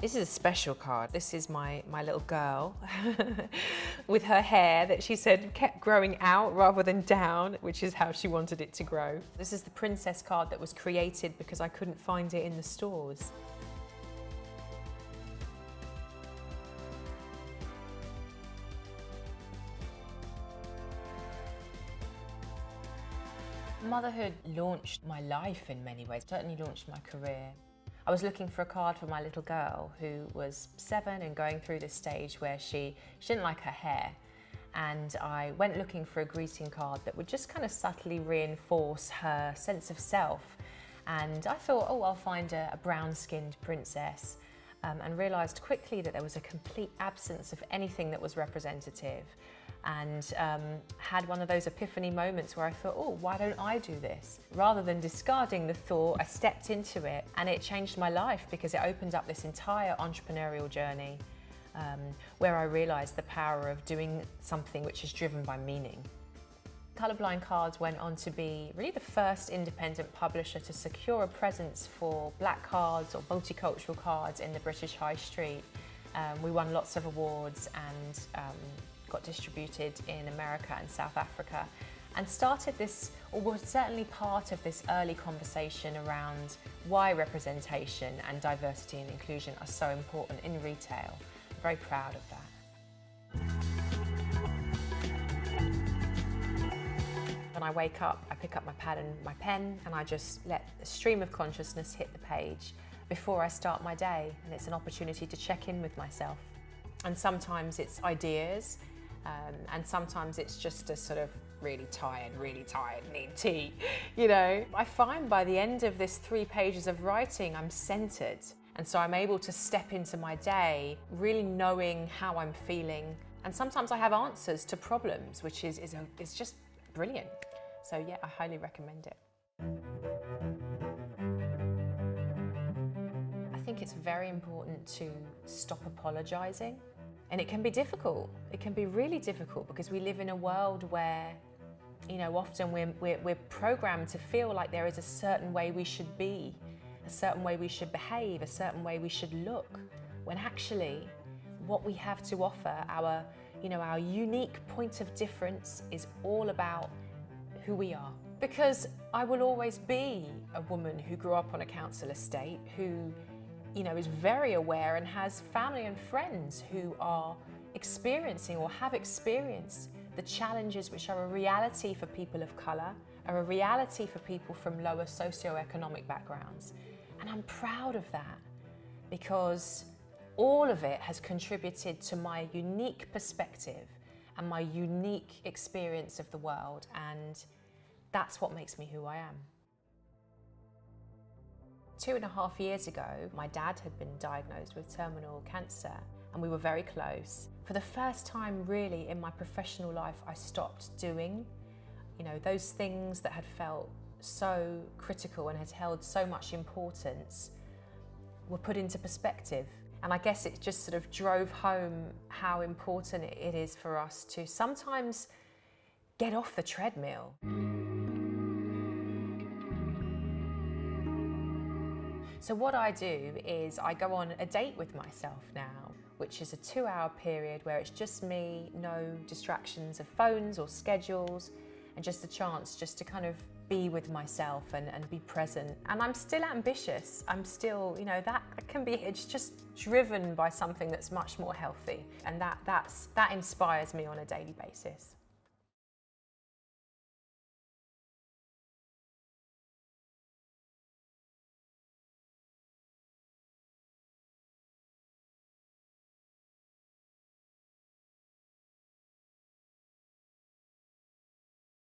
This is a special card. This is my little girl with her hair that she said kept growing out rather than down, which is how she wanted it to grow. This is the princess card that was created because I couldn't find it in the stores. Motherhood launched my life in many ways, certainly launched my career. I was looking for a card for my little girl who was 7 and going through this stage where she didn't like her hair. And I went looking for a greeting card that would just kind of subtly reinforce her sense of self. And I thought, oh, I'll find a brown-skinned princess, and realised quickly that there was a complete absence of anything that was representative. And had one of those epiphany moments where I thought, oh, why don't I do this? Rather than discarding the thought, I stepped into it, and it changed my life because it opened up this entire entrepreneurial journey where I realised the power of doing something which is driven by meaning. Colourblind Cards went on to be really the first independent publisher to secure a presence for black cards or multicultural cards in the British High Street. We won lots of awards and got distributed in America and South Africa, and started this, or was certainly part of this early conversation around why representation and diversity and inclusion are so important in retail. I'm very proud of that. When I wake up, I pick up my pad and my pen, and I just let the stream of consciousness hit the page before I start my day, and it's an opportunity to check in with myself. And sometimes it's ideas, and sometimes it's just a sort of really tired, need tea, you know. I find by the end of this 3 pages of writing, I'm centered. And so I'm able to step into my day really knowing how I'm feeling. And sometimes I have answers to problems, which is just brilliant. So yeah, I highly recommend it. I think it's very important to stop apologizing. And it can be difficult. It can be really difficult because we live in a world where, you know, often we're programmed to feel like there is a certain way we should be, a certain way we should behave, a certain way we should look, when actually what we have to offer, our unique point of difference, is all about who we are. Because I will always be a woman who grew up on a council estate, who is very aware and has family and friends who are experiencing or have experienced the challenges which are a reality for people of colour, are a reality for people from lower socioeconomic backgrounds. And I'm proud of that because all of it has contributed to my unique perspective and my unique experience of the world, and that's what makes me who I am. 2.5 years ago, my dad had been diagnosed with terminal cancer, and we were very close. For the first time really in my professional life, I stopped doing, those things that had felt so critical and had held so much importance were put into perspective. And I guess it just sort of drove home how important it is for us to sometimes get off the treadmill. So what I do is I go on a date with myself now, which is a 2-hour period where it's just me, no distractions of phones or schedules, and just a chance just to kind of be with myself and be present. And I'm still ambitious. I'm still, that can be, it's just driven by something that's much more healthy. And that inspires me on a daily basis.